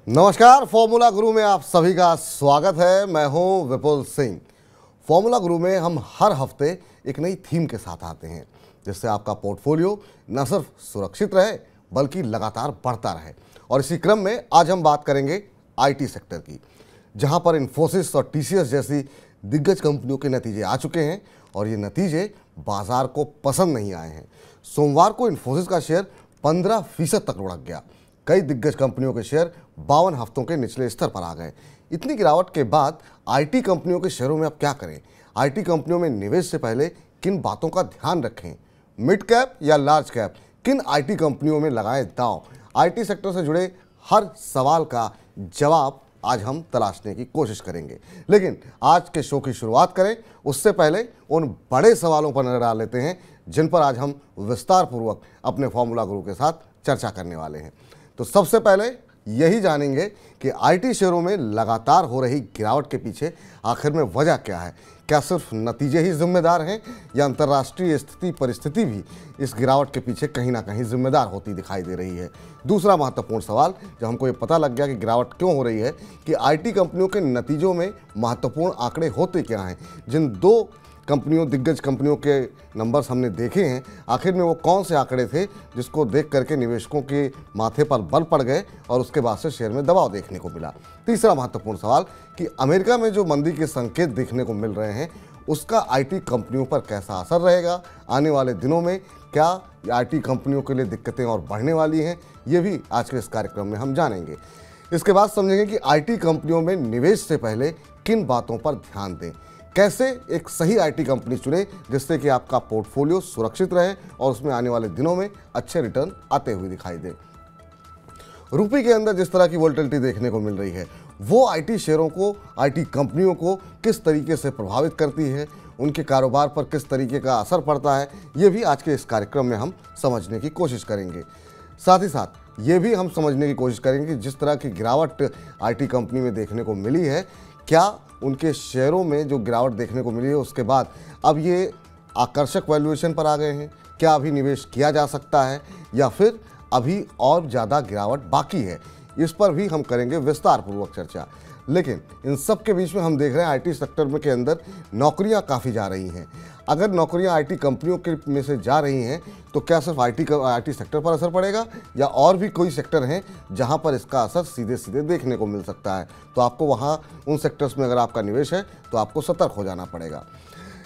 नमस्कार, फॉर्मूला गुरु में आप सभी का स्वागत है। मैं हूं विपुल सिंह। फॉर्मूला गुरु में हम हर हफ्ते एक नई थीम के साथ आते हैं जिससे आपका पोर्टफोलियो न सिर्फ सुरक्षित रहे बल्कि लगातार बढ़ता रहे। और इसी क्रम में आज हम बात करेंगे आईटी सेक्टर की, जहां पर इन्फोसिस और टीसीएस जैसी दिग्गज कंपनियों के नतीजे आ चुके हैं और ये नतीजे बाजार को पसंद नहीं आए हैं। सोमवार को इन्फोसिस का शेयर 15% तक लुढ़क गया। कई दिग्गज कंपनियों के शेयर 52 हफ्तों के निचले स्तर पर आ गए। इतनी गिरावट के बाद आईटी कंपनियों के शेयरों में अब क्या करें? आईटी कंपनियों में निवेश से पहले किन बातों का ध्यान रखें? मिड कैप या लार्ज कैप, किन आईटी कंपनियों में लगाएं दांव? आईटी सेक्टर से जुड़े हर सवाल का जवाब आज हम तलाशने की कोशिश करेंगे। लेकिन आज के शो की शुरुआत करें उससे पहले उन बड़े सवालों पर नजर डाल लेते हैं जिन पर आज हम विस्तार पूर्वक अपने फॉर्मूला गुरु के साथ चर्चा करने वाले हैं। तो सबसे पहले यही जानेंगे कि आईटी शेयरों में लगातार हो रही गिरावट के पीछे आखिर में वजह क्या है। क्या सिर्फ नतीजे ही जिम्मेदार हैं या अंतर्राष्ट्रीय स्थिति परिस्थिति भी इस गिरावट के पीछे कहीं ना कहीं जिम्मेदार होती दिखाई दे रही है? दूसरा महत्वपूर्ण सवाल, जब हमको ये पता लग गया कि गिरावट क्यों हो रही है, कि आईटी कंपनियों के नतीजों में महत्वपूर्ण आंकड़े होते क्या हैं, जिन दो दिग्गज कंपनियों के नंबर्स हमने देखे हैं, आखिर में वो कौन से आंकड़े थे जिसको देख करके निवेशकों के माथे पर बल पड़ गए और उसके बाद से शेयर में दबाव देखने को मिला? तीसरा महत्वपूर्ण सवाल कि अमेरिका में जो मंदी के संकेत देखने को मिल रहे हैं उसका आईटी कंपनियों पर कैसा असर रहेगा? आने वाले दिनों में क्या आईटी कंपनियों के लिए दिक्कतें और बढ़ने वाली हैं? ये भी आज के इस कार्यक्रम में हम जानेंगे। इसके बाद समझेंगे कि आईटी कंपनियों में निवेश से पहले किन बातों पर ध्यान दें, कैसे एक सही आईटी कंपनी चुने जिससे कि आपका पोर्टफोलियो सुरक्षित रहे और उसमें आने वाले दिनों में अच्छे रिटर्न आते हुए दिखाई दे। रुपये के अंदर जिस तरह की वोलेटिलिटी देखने को मिल रही है वो आईटी शेयरों को, आईटी कंपनियों को किस तरीके से प्रभावित करती है, उनके कारोबार पर किस तरीके का असर पड़ता है, ये भी आज के इस कार्यक्रम में हम समझने की कोशिश करेंगे। साथ ही साथ ये भी हम समझने की कोशिश करेंगे कि जिस तरह की गिरावट आईटी कंपनी में देखने को मिली है, क्या उनके शेयरों में जो गिरावट देखने को मिली है उसके बाद अब ये आकर्षक वैल्यूएशन पर आ गए हैं? क्या अभी निवेश किया जा सकता है या फिर अभी और ज़्यादा गिरावट बाकी है? इस पर भी हम करेंगे विस्तार पूर्वक चर्चा। लेकिन इन सब के बीच में हम देख रहे हैं आईटी सेक्टर में के अंदर नौकरियां काफ़ी जा रही हैं। अगर नौकरियां आईटी कंपनियों के में से जा रही हैं तो क्या सिर्फ आईटी सेक्टर पर असर पड़ेगा या और भी कोई सेक्टर हैं जहां पर इसका असर सीधे सीधे देखने को मिल सकता है? तो आपको वहां उन सेक्टर्स में अगर आपका निवेश है तो आपको सतर्क हो जाना पड़ेगा।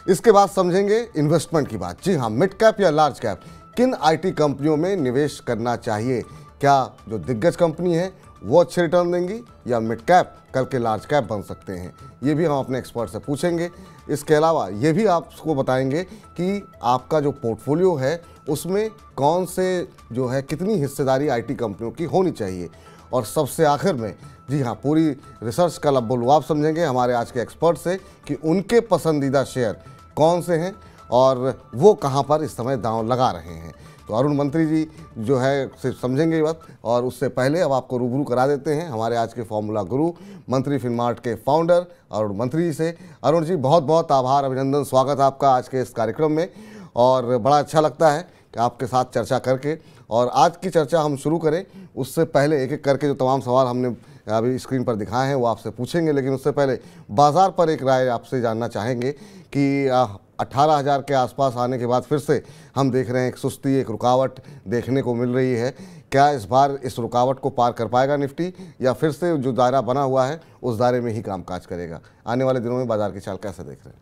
इसके बाद समझेंगे इन्वेस्टमेंट की बात। जी हाँ, मिड कैप या लार्ज कैप, किन आईटी कंपनियों में निवेश करना चाहिए? क्या जो दिग्गज कंपनी है वो अच्छे रिटर्न देंगी या मिड कैप कल के लार्ज कैप बन सकते हैं? ये भी हम अपने एक्सपर्ट से पूछेंगे। इसके अलावा ये भी आपको बताएंगे कि आपका जो पोर्टफोलियो है उसमें कौन से जो है कितनी हिस्सेदारी आईटी कंपनियों की होनी चाहिए। और सबसे आखिर में, जी हाँ, पूरी रिसर्च का लब्बो-लुआब समझेंगे हमारे आज के एक्सपर्ट से कि उनके पसंदीदा शेयर कौन से हैं और वो कहाँ पर इस समय दांव लगा रहे हैं। तो अरुण मंत्री जी जो है सिर्फ समझेंगे ये बात। और उससे पहले अब आपको रूबरू करा देते हैं हमारे आज के फॉर्मूला गुरु, मंत्री फिनमार्ट के फाउंडर अरुण मंत्री जी से। अरुण जी, बहुत बहुत आभार, अभिनंदन, स्वागत आपका आज के इस कार्यक्रम में। और बड़ा अच्छा लगता है कि आपके साथ चर्चा करके। और आज की चर्चा हम शुरू करें उससे पहले एक एक करके जो तमाम सवाल हमने अभी स्क्रीन पर दिखाए हैं वो आपसे पूछेंगे। लेकिन उससे पहले बाज़ार पर एक राय आपसे जानना चाहेंगे कि 18,000 के आसपास आने के बाद फिर से हम देख रहे हैं एक सुस्ती, एक रुकावट देखने को मिल रही है। क्या इस बार इस रुकावट को पार कर पाएगा निफ्टी या फिर से जो दायरा बना हुआ है उस दायरे में ही कामकाज करेगा? आने वाले दिनों में बाजार की चाल कैसे देख रहे हैं?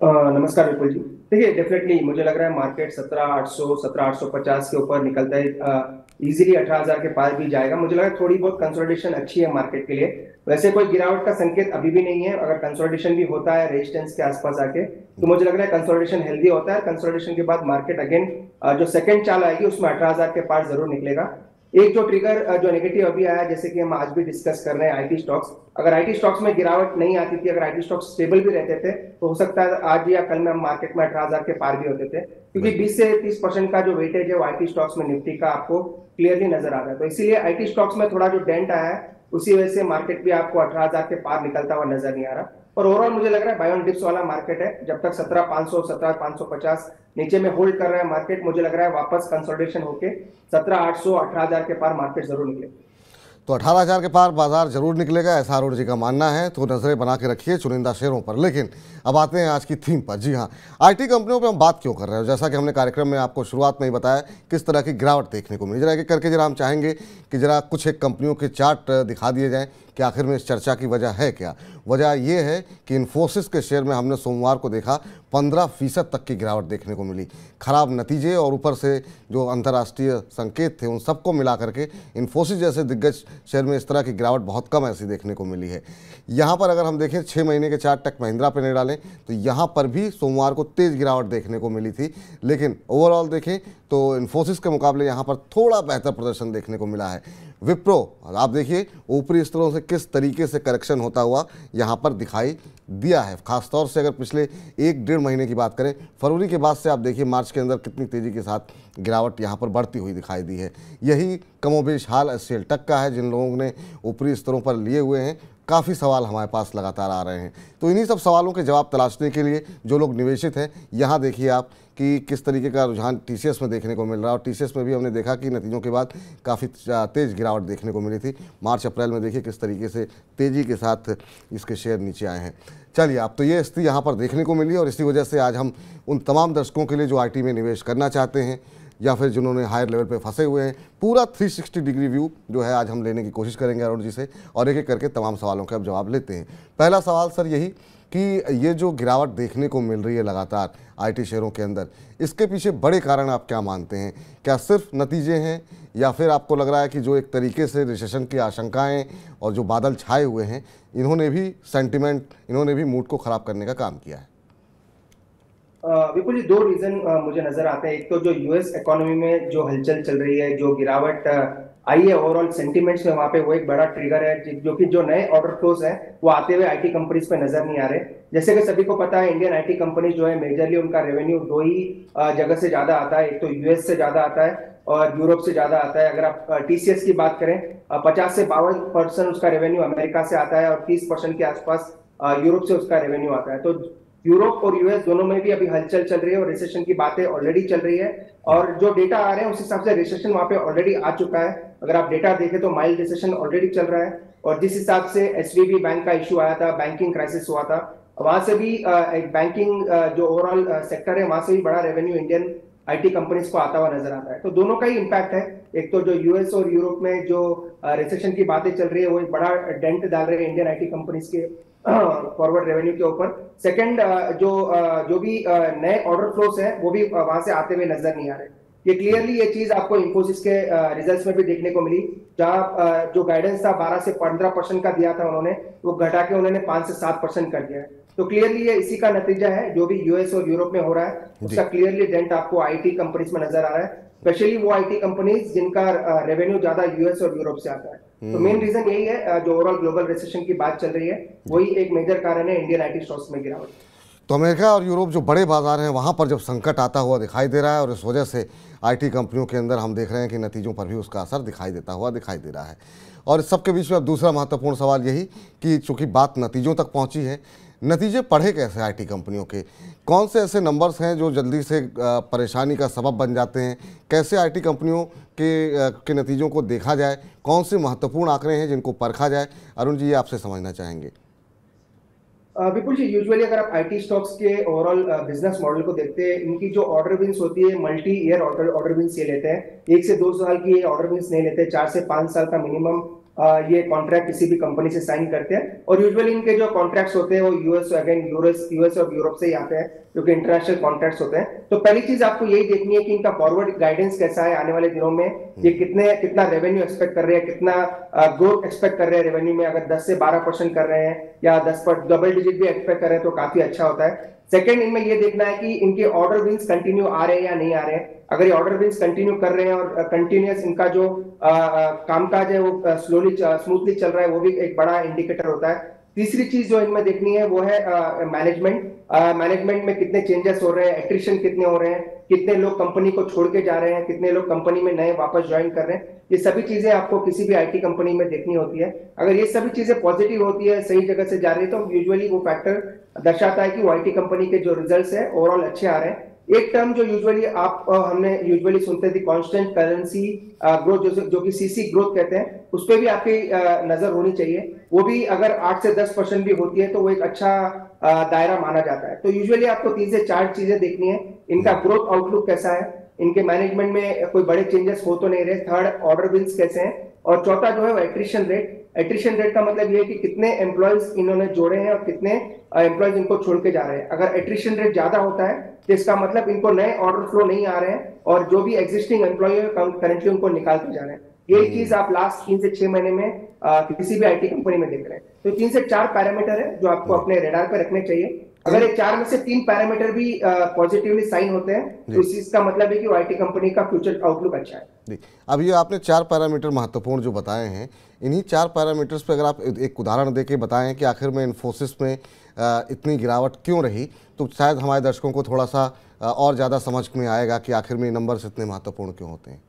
नमस्कार विपुल जी। देखिए, डेफिनेटली मुझे लग रहा है मार्केट 17,800 17,850 के ऊपर निकलता है, इजीली 18,000 के पार भी जाएगा। मुझे लग रहा है थोड़ी बहुत कंसोलिडेशन अच्छी है मार्केट के लिए। वैसे कोई गिरावट का संकेत अभी भी नहीं है। अगर कंसोलिडेशन भी होता है रेजिस्टेंस के आसपास आके तो मुझे लग रहा है कंसोलिडेशन हेल्दी होता है। कंसोलिडेशन के बाद मार्केट अगेन जो सेकंड चाल आएगी उसमें 18,000 के पार जरूर निकलेगा। एक जो ट्रिगर जो नेगेटिव अभी आया, जैसे कि हम आज भी डिस्कस कर रहे हैं आईटी स्टॉक्स, अगर आईटी स्टॉक्स में गिरावट नहीं आती थी, अगर आईटी स्टॉक्स स्टेबल भी रहते थे तो हो सकता है आज या कल में हम मार्केट में 18,000 के पार भी होते थे, क्योंकि 20 से 30% का जो वेटेज है वो आईटी स्टॉक्स में निफ्टी का आपको क्लियरली नजर आ रहा है। तो इसीलिए आईटी स्टॉक्स में थोड़ा जो डेंट आया है उसी वजह से मार्केट भी आपको 18,000 के पार निकलता हुआ नजर नहीं आ रहा। और ओवरऑल मुझे लग रहा है बाय ऑन डिप्स वाला मार्केट है। जब तक 17,500 17,550 नीचे में होल्ड कर रहा है मार्केट, मुझे लग रहा है वापस कंसोलिडेशन होके 17,800 18,000 के पार मार्केट जरूर निकले। तो 18,000 के पार बाजार जरूर निकलेगा, ऐसा अरुण जी का मानना है। तो नजरें बना के रखिए चुनिंदा शेयरों पर। लेकिन अब आते हैं आज की थीम पर। जी हाँ, आईटी कंपनियों पे हम बात क्यों कर रहे हैं? जैसा कि हमने कार्यक्रम में आपको शुरुआत में ही बताया, किस तरह की गिरावट देखने को मिली। जरा एक करके जरा हम चाहेंगे कि जरा कुछ एक कंपनियों के चार्ट दिखा दिए जाएं कि आखिर में इस चर्चा की वजह है क्या। वजह यह है कि इन्फोसिस के शेयर में हमने सोमवार को देखा 15% तक की गिरावट देखने को मिली। खराब नतीजे और ऊपर से जो अंतर्राष्ट्रीय संकेत थे, उन सबको मिला करके इन्फोसिस जैसे दिग्गज शेयर में इस तरह की गिरावट बहुत कम ऐसी देखने को मिली है। यहाँ पर अगर हम देखें 6 महीने के चार्ट टेक महिंद्रा पे नहीं डालें तो यहाँ पर भी सोमवार को तेज़ गिरावट देखने को मिली थी। लेकिन ओवरऑल देखें तो इन्फोसिस के मुकाबले यहाँ पर थोड़ा बेहतर प्रदर्शन देखने को मिला है। विप्रो आप देखिए ऊपरी स्तरों से किस तरीके से करेक्शन होता हुआ यहाँ पर दिखाई दिया है। खासतौर से अगर पिछले 1-1.5 महीने की बात करें, फरवरी के बाद से आप देखिए मार्च के अंदर कितनी तेज़ी के साथ गिरावट यहाँ पर बढ़ती हुई दिखाई दी है। यही कमोबेश हाल एचसीएल टेक का है, जिन लोगों ने ऊपरी स्तरों पर लिए हुए हैं। काफ़ी सवाल हमारे पास लगातार आ रहे हैं, तो इन्हीं सब सवालों के जवाब तलाशने के लिए जो लोग निवेशित हैं, यहाँ देखिए आप कि किस तरीके का रुझान टीसीएस में देखने को मिल रहा है। और टीसीएस में भी हमने देखा कि नतीजों के बाद काफ़ी तेज़ गिरावट देखने को मिली थी। मार्च अप्रैल में देखिए किस तरीके से तेज़ी के साथ इसके शेयर नीचे आए हैं। चलिए, आप तो ये स्थिति यहाँ पर देखने को मिली और इसी वजह से आज हम उन तमाम दर्शकों के लिए जो आईटी में निवेश करना चाहते हैं या फिर जिन्होंने हायर लेवल पे फंसे हुए हैं, पूरा 360 डिग्री व्यू जो है आज हम लेने की कोशिश करेंगे अरुण जी से, और एक एक करके तमाम सवालों के अब जवाब लेते हैं। पहला सवाल सर यही कि ये जो गिरावट देखने को मिल रही है लगातार आईटी शेयरों के अंदर, इसके पीछे बड़े कारण आप क्या मानते हैं? क्या सिर्फ नतीजे हैं या फिर आपको लग रहा है कि जो एक तरीके से रिसेशन की आशंकाएं और जो बादल छाए हुए हैं, इन्होंने भी सेंटिमेंट, इन्होंने भी मूड को ख़राब करने का काम किया है? बिल्कुल, ये 2 रीजन मुझे नजर आते हैं। एक तो जो यूएस इकोनॉमी में जो हलचल चल रही है, जो गिरावट आई है ओवरऑल सेंटीमेंट्स में, वहां पे वो एक बड़ा ट्रिगर है। जो कि जो नए ऑर्डर फ्लोज हैं वो आते हुए आईटी कंपनीज पे नजर नहीं आ रहे। जैसे कि सभी को पता है, इंडियन आईटी कंपनीज जो है मेजरली उनका रेवेन्यू 2 ही जगह से ज्यादा आता है। एक तो यूएस से ज्यादा आता है और यूरोप से ज्यादा आता है। अगर आप टीसीएस की बात करें, 50 से 52% उसका रेवेन्यू अमेरिका से आता है और 30% के आसपास यूरोप से उसका रेवेन्यू आता है। तो यूरोप और यूएस दोनों में भी अभी हलचल चल रही है और रिसेशन की बातें ऑलरेडी चल रही है। और जो डेटा आ रहे हैं उस हिसाब से रिसेशन वहां पे ऑलरेडी आ चुका है। अगर आप डेटा देखें तो माइल्ड रिसेशन ऑलरेडी चल रहा है। और जिस हिसाब से एसवीबी बैंक का इश्यू आया था, बैंकिंग क्राइसिस हुआ था, वहां से भी एक बैंकिंग जो ओवरऑल सेक्टर है, वहां से भी बड़ा रेवेन्यू इंडियन आईटी कंपनीज को आता हुआ नजर आता है। तो दोनों का ही इम्पैक्ट है। एक तो जो यूएस और यूरोप में जो रिसेशन की बातें चल रही है वो एक बड़ा डेंट डाल रहे हैं इंडियन आईटी कंपनीज के फॉरवर्ड रेवेन्यू के ऊपर। सेकंड, जो भी नए ऑर्डर फ्लोस हैं वो भी वहां से आते हुए नजर नहीं आ रहे। ये क्लियरली ये चीज आपको इन्फोसिस के रिजल्ट्स में भी देखने को मिली, जहां जो गाइडेंस था 12 से 15% का दिया था उन्होंने, वो घटा के उन्होंने 5 से 7% कर दिया है। तो क्लियरली ये इसी का नतीजा है। जो भी यूएस और यूरोप में हो रहा है उसका क्लियरली डेंट आपको आईटी कंपनीज में नजर आ रहा है, स्पेशली वो आईटी कंपनीज जिनका रेवेन्यू ज्यादा यूएस और यूरोप से आता है। तो मेन रीजन यही है, जो ओवरऑल ग्लोबल रिसेशन की बात चल रही है, वही एक मेजर कारण है इंडियन आईटी स्टॉक्स में गिरावट। तो अमेरिका और यूरोप जो बड़े बाजार हैं, वहाँ पर जब संकट आता हुआ दिखाई दे रहा है और इस वजह से आईटी कंपनियों के अंदर हम देख रहे हैं कि नतीजों पर भी उसका असर दिखाई देता हुआ दिखाई दे रहा है। और इस सबके बीच में अब दूसरा महत्वपूर्ण सवाल यही कि चूंकि बात नतीजों तक पहुंची है, नतीजे पढ़े कैसे आईटी कंपनियों के? कौन से ऐसे नंबर्स हैं जो जल्दी से परेशानी का सबब बन जाते हैं? कैसे आईटी कंपनियों के नतीजों को देखा जाए? कौन से महत्वपूर्ण आंकड़े हैं जिनको परखा जाए? अरुण जी, ये आपसे समझना चाहेंगे। बिल्कुल जी, यूजुअली अगर आप आईटी स्टॉक्स के ओवरऑल बिजनेस मॉडल को देखते हैं, इनकी जो ऑर्डर विंस होती है, मल्टी ईयर ऑर्डर विंस ये लेते हैं। 1 से 2 साल की ऑर्डर विंस नहीं लेते, 4 से 5 साल का मिनिमम ये कॉन्ट्रैक्ट किसी भी कंपनी से साइन करते हैं। और यूजुअली इनके जो कॉन्ट्रैक्ट्स होते हैं वो यूएस और यूरोप से ही आते हैं, जो कि इंटरनेशनल कॉन्ट्रैक्ट्स होते हैं। तो पहली चीज आपको यही देखनी है कि इनका फॉरवर्ड गाइडेंस कैसा है आने वाले दिनों में। ये कितना रेवेन्यू एक्सपेक्ट कर रहे हैं, कितना ग्रोथ एक्सपेक्ट कर रहे हैं रेवेन्यू में। अगर 10 से 12% कर रहे हैं या 10 पर डबल डिजिट भी एक्सपेक्ट कर रहे हैं तो काफी अच्छा होता है। सेकंड, इनमें ये देखना है कि इनके ऑर्डर विंस कंटिन्यू आ रहे हैं या नहीं आ रहे हैं। अगर ये ऑर्डर विंस कंटिन्यू कर रहे हैं और कंटिन्यूअस इनका जो कामकाज है वो स्मूथली चल रहा है, वो भी एक बड़ा इंडिकेटर होता है। तीसरी चीज जो इनमें देखनी है वो है मैनेजमेंट में कितने चेंजेस हो रहे हैं, एट्रिशन कितने हो रहे हैं, कितने लोग कंपनी को छोड़ के जा रहे हैं, कितने लोग कंपनी में नए वापस ज्वाइन कर रहे हैं। ये सभी चीजें आपको किसी भी आईटी कंपनी में देखनी होती है। अगर ये सभी चीजें पॉजिटिव होती है, सही जगह से जा रही है, तो यूजुअली वो फैक्टर दर्शाता है कि वो आईटी कंपनी के जो रिजल्ट्स है ओवरऑल अच्छे आ रहे हैं। एक टर्म जो यूजुअली आप हमने यूजुअली सुनते थे कांस्टेंट करेंसी ग्रोथ, जो कि सीसी ग्रोथ कहते हैं, उस पर भी आपकी नजर होनी चाहिए। वो भी अगर 8 से 10% भी होती है तो वो एक अच्छा दायरा माना जाता है। तो यूजुअली आपको 3 से 4 चीजें देखनी है। इनका ग्रोथ आउटलुक कैसा है, इनके मैनेजमेंट में कोई बड़े चेंजेस हो तो नहीं रहे, थर्ड ऑर्डर विन्स कैसे हैं, और चौथा जो है वो एट्रिशन रेट। एट्रिशन रेट का मतलब ये है कि कितने एम्प्लॉयज इन्होंने जोड़े हैं और कितने एम्प्लॉयज इनको छोड़ के जा रहे हैं। अगर एट्रिशन रेट ज्यादा होता है तो इसका मतलब इनको नए ऑर्डर फ्लो नहीं आ रहे हैं और जो भी एग्जिस्टिंग एम्प्लॉय है करंटली उनको निकालते जा रहे हैं। ये चीज आप लास्ट 3 से 6 महीने में किसी भी आईटी कंपनी में देख रहे हैं। तो 3 से 4 पैरामीटर है जो आपको अपने रेडार पर रखने चाहिए। अगर ये 4 में से 3 पैरामीटर भी पॉजिटिवली साइन होते हैं तो इस चीज का मतलब है कि वो आईटी कंपनी का फ्यूचर आउटलुक अच्छा है। जी, अब ये आपने 4 पैरामीटर महत्वपूर्ण जो बताए हैं, इन्हीं 4 पैरामीटर्स पे अगर आप एक उदाहरण देके बताएं कि आखिर में इन्फोसिस में इतनी गिरावट क्यों रही, तो शायद हमारे दर्शकों को थोड़ा सा और ज़्यादा समझ में आएगा कि आखिर में नंबर्स इतने महत्वपूर्ण क्यों होते हैं।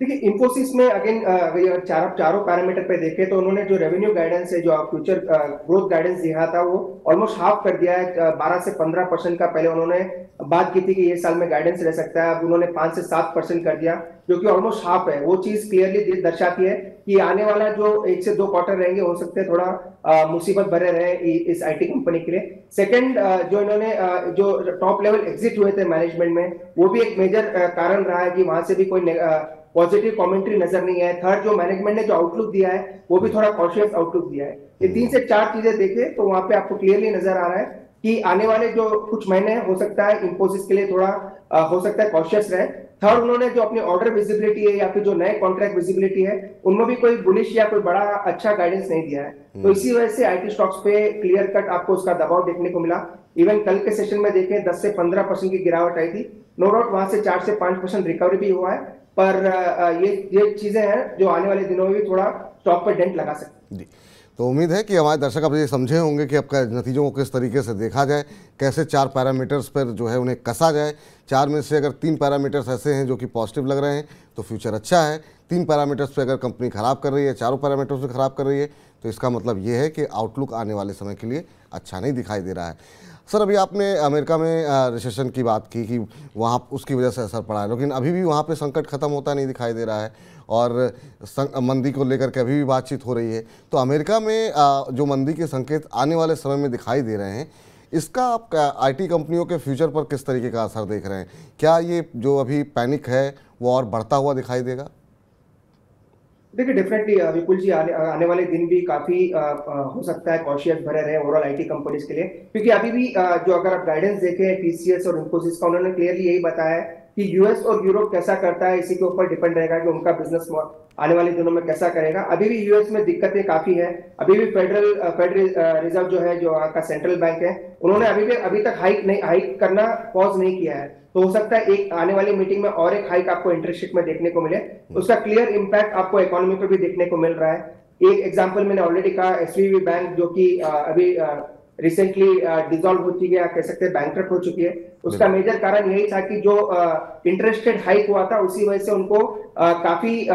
देखिए इंफोसिस में अगेन अगर चारों पैरामीटर पे देखें तो उन्होंने जो रेवेन्यू गाइडेंस है, जो फ्यूचर ग्रोथ गाइडेंस दिया था, वो ऑलमोस्ट हाफ कर दिया है। 12 से 15% का पहले उन्होंने बात की थी कि ये साल में गाइडेंस रह सकता है, अब उन्होंने 5 से 7% कर दिया, जो कि ऑलमोस्ट हाफ है। वो चीज क्लियरली दर्शाती है कि आने वाला जो 1 से 2 क्वार्टर रहेंगे हो सकते हैं थोड़ा मुसीबत भरे रहे इस आईटी कंपनी के लिए। सेकंड, जो इन्होंने जो टॉप लेवल एग्जिट हुए थे मैनेजमेंट में, वो भी एक मेजर कारण रहा है कि वहां से भी कोई पॉजिटिव कमेंट्री नजर नहीं है। थर्ड, जो मैनेजमेंट ने जो आउटलुक दिया है वो भी थोड़ा कॉशियस आउटलुक दिया है। ये 3 से 4 चीजें देखें तो वहां पे आपको क्लियरली नजर आ रहा है कि आने वाले जो कुछ महीने हो सकता है इंफोसिस के लिए थोड़ा हो सकता है कॉशियस रहे। थर्ड, उन्होंने जो अपनी ऑर्डर विजिबिलिटी है या फिर जो नए कॉन्ट्रैक्ट विजिबिलिटी है उनमें भी कोई बुलिश या कोई बड़ा अच्छा गाइडेंस नहीं दिया है। तो इसी वजह से आईटी स्टॉक्स पे क्लियर कट आपको उसका दबाव देखने को मिला। इवन कल के सेशन में देखें 10 से 15% की गिरावट आई थी। नो डाउट वहां से 4 से 5% रिकवरी भी हुआ है, पर ये चीजें हैं जो आने वाले दिनों में भी थोड़ा स्टॉक पर डेंट लगा सकते हैं। तो उम्मीद है कि हमारे दर्शक अब ये समझे होंगे कि आपका नतीजों को किस तरीके से देखा जाए, कैसे 4 पैरामीटर्स पर जो है उन्हें कसा जाए। 4 में से अगर 3 पैरामीटर्स ऐसे हैं जो कि पॉजिटिव लग रहे हैं तो फ्यूचर अच्छा है। 3 पैरामीटर्स पे अगर कंपनी ख़राब कर रही है, 4 पैरामीटर्स पे ख़राब कर रही है, तो इसका मतलब ये है कि आउटलुक आने वाले समय के लिए अच्छा नहीं दिखाई दे रहा है। सर, अभी आपने अमेरिका में रिसेशन की बात की कि वहाँ उसकी वजह से असर पड़ा है, लेकिन अभी भी वहाँ पे संकट खत्म होता नहीं दिखाई दे रहा है और मंदी को लेकर के अभी भी बातचीत हो रही है। तो अमेरिका में जो मंदी के संकेत आने वाले समय में दिखाई दे रहे हैं, इसका आप आईटी कंपनियों के फ्यूचर पर किस तरीके का असर देख रहे हैं? क्या ये जो अभी पैनिक है वो और बढ़ता हुआ दिखाई देगा? देखिए डेफिनेटली विपुल जी, आने वाले दिन भी काफी हो सकता है कॉशियस भरे रहे ओवरऑल आईटी कंपनीज के लिए, क्योंकि अभी भी जो अगर आप गाइडेंस देखें टीसीएस और इंफोसिस का, उन्होंने क्लियरली यही बताया है कि यूएस और यूरोप कैसा करता है इसी के ऊपर डिपेंड रहेगा कि उनका बिजनेस आने वाले दिनों में कैसा करेगा। अभी भी यूएस में दिक्कतें काफी है। अभी भी फेडरल रिजर्व जो है, जो वहाँ का सेंट्रल बैंक है, उन्होंने अभी तक हाइक करना पॉज नहीं किया है। तो हो सकता है एक आने वाली मीटिंग में और एक हाइक आपको इंटरेस्ट रेट में देखने को मिले। उसका क्लियर इंपैक्ट आपको इकोनॉमी पर भी देखने को मिल रहा है। एक एग्जांपल मैंने ऑलरेडी कहा, एसवीबी बैंक जो कि अभी रिसेंटली डिसॉल्व हो चुकी है, कह सकते हैं बैंकरप्ट हो चुकी है। उसका मेजर कारण यही था कि जो इंटरेस्ट रेट हाइक हुआ था उसकी वजह से उनको काफी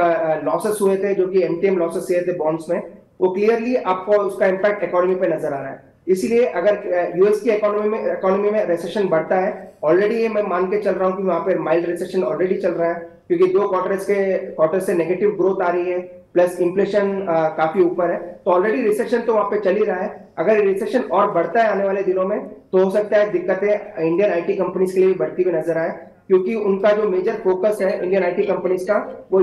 लॉसेस हुए थे, जो कि एमटीएम लॉसेस हुए थे बॉन्ड्स में। वो क्लियरली आपको उसका इंपैक्ट इकोनॉमी पे नजर आ रहा है। इसीलिए अगर यूएस की इकोनॉमी में रिसेशन बढ़ता है, ऑलरेडी ये मैं मान के चल रहा हूं कि वहां पे माइल्ड रिसेशन ऑलरेडी चल रहा है, क्योंकि 2 क्वार्टर से नेगेटिव ग्रोथ आ रही है, प्लस इन्फ्लेशन काफी ऊपर है, तो ऑलरेडी रिसेशन तो वहां पे चल ही रहा है। अगर रिसेशन और बढ़ता है आने वाले दिनों में तो हो सकता है दिक्कतें इंडियन आईटी कंपनीज के लिए भी बढ़ती हुई नजर आए, क्योंकि उनका जो मेजर फोकस है इंडियन आईटी कंपनीज का वो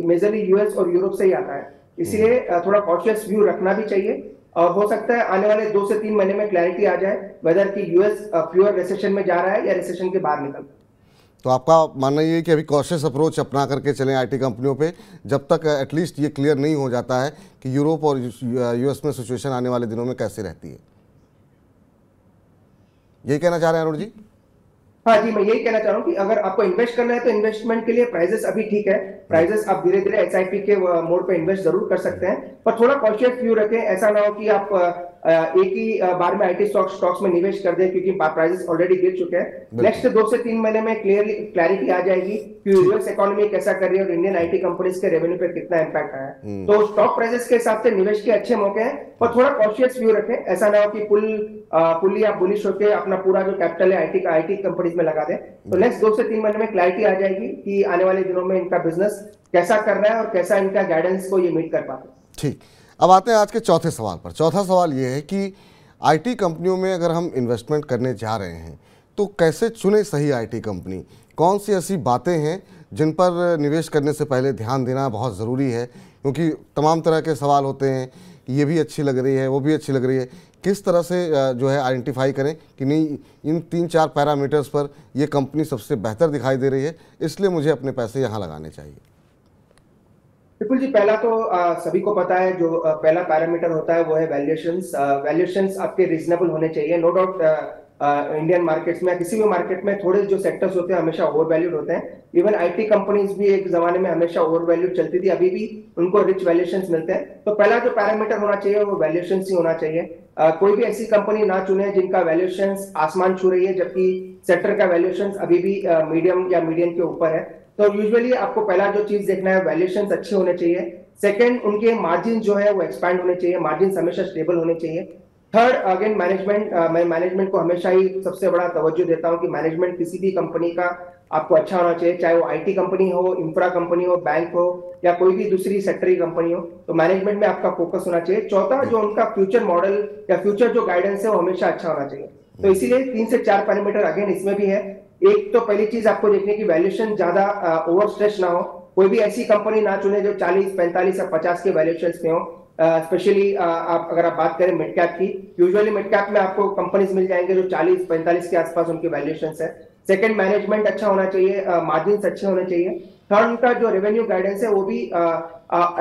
मेजरली यूएस और यूरोप से ही आता है। इसलिए थोड़ा कॉशियस व्यू रखना भी चाहिए और हो सकता है आने वाले 2 से 3 महीने में क्लैरिटी आ जाए वेदर कि यूएस प्योर रिसेशन में जा रहा है या रिसेशन के बाहर निकल। तो आपका मानना ये है कि अभी कॉशियस अप्रोच अपना करके चलें आईटी कंपनियों पे, जब तक एटलीस्ट ये क्लियर नहीं हो जाता है कि यूरोप और यूएस में सिचुएशन आने वाले दिनों में कैसे रहती है। यही कहना चाह रहे हैं अरुण जी? हाँ जी, मैं यही कहना चाह रहा हूँ कि अगर आपको इन्वेस्ट करना है तो इन्वेस्टमेंट के लिए प्राइजेस अभी ठीक है। प्राइजेस आप धीरे धीरे एसआईपी के मोड पे इन्वेस्ट जरूर कर सकते हैं, पर थोड़ा कॉशियस व्यू रखें। ऐसा ना हो कि आप एक ही बार में आईटी स्टॉक्स में निवेश कर दें, क्योंकि प्राइसेस ऑलरेडी गिर चुके हैं। नेक्स्ट 2 से 3 महीने में क्लैरिटी आ जाएगी कि यूएस इकोनॉमी कैसा कर रही है और इंडियन आईटी कंपनीज के रेवेन्यू पे कितना इंपैक्ट आया है। तो स्टॉक प्राइसेस के हिसाब से निवेश के अच्छे मौके हैं, पर थोड़ा कॉशियस व्यू रखें। ऐसा ना हो कि पुल या बुलिश होकर अपना पूरा जो कैपिटल है आईटी कंपनीज में लगा दें। तो नेक्स्ट 2 से 3 महीने में क्लैरिटी आ जाएगी कि आने वाले दिनों में इनका बिजनेस कैसा कर रहा है और कैसा इनका गाइडेंस को ये मीट कर पाते हैं। ठीक, अब आते हैं आज के चौथे सवाल पर। चौथा सवाल ये है कि आईटी कंपनियों में अगर हम इन्वेस्टमेंट करने जा रहे हैं तो कैसे चुने सही आईटी कंपनी? कौन सी ऐसी बातें हैं जिन पर निवेश करने से पहले ध्यान देना बहुत ज़रूरी है? क्योंकि तमाम तरह के सवाल होते हैं कि ये भी अच्छी लग रही है, वो भी अच्छी लग रही है। किस तरह से जो है आइडेंटिफाई करें कि नहीं, इन 3-4 पैरामीटर्स पर ये कंपनी सबसे बेहतर दिखाई दे रही है, इसलिए मुझे अपने पैसे यहाँ लगाने चाहिए? विपुल जी, पहला तो सभी को पता है, जो पहला पैरामीटर होता है वो है वैल्यूएशंस। वैल्यूएशंस आपके रीजनेबल होने चाहिए। नो डाउट इंडियन मार्केट्स में, किसी भी मार्केट में थोड़े जो सेक्टर्स होते हैं हमेशा ओवर वैल्यूड होते हैं। इवन आईटी कंपनीज भी एक जमाने में हमेशा ओवर वैल्यूड चलती थी, अभी भी उनको रिच वैल्यूएशंस मिलते हैं। तो पहला जो पैरामीटर होना चाहिए वो वैल्यूएशंस ही होना चाहिए। कोई भी ऐसी कंपनी ना चुने जिनका वैल्यूएशंस आसमान छू रही है, जबकि सेक्टर का वैल्यूएशंस अभी भी मीडियम या मीडियम के ऊपर है। तो यूजुअली आपको पहला जो चीज देखना है, वैल्यूएशंस अच्छे होने चाहिए। सेकंड, उनके मार्जिन जो है वो एक्सपैंड होने चाहिए, मार्जिन हमेशा स्टेबल होने चाहिए। थर्ड, अगेन मैनेजमेंट, मैं मैनेजमेंट को हमेशा ही सबसे बड़ा तवज्जो देता हूं कि मैनेजमेंट किसी भी कंपनी का आपको अच्छा होना चाहिए, चाहे वो आईटी कंपनी हो, इंफ्रा कंपनी हो, बैंक हो या कोई भी दूसरी सेक्टर की कंपनी हो। तो मैनेजमेंट में आपका फोकस होना चाहिए। चौथा, जो उनका फ्यूचर मॉडल या फ्यूचर जो गाइडेंस है वो हमेशा अच्छा होना चाहिए। तो इसीलिए 3 से 4 पैरामीटर अगेन इसमें भी है। एक तो पहली चीज आपको देखने की वैल्यूएशन ज्यादा ओवर स्ट्रेच ना हो। कोई भी ऐसी कंपनी ना चुने जो 40, 45 या 50 के वैल्यूएशन में हो। स्पेशली अगर आप बात करें मिड कैप की, यूजुअली मिड कैप में आपको कंपनीज मिल जाएंगे जो 40-45 के आसपास उनके वैल्यूएशन है। सेकंड, मैनेजमेंट अच्छा होना चाहिए, मार्जिन अच्छे होने चाहिए। थर्ड, उनका जो रेवेन्यू गाइडेंस है वो भी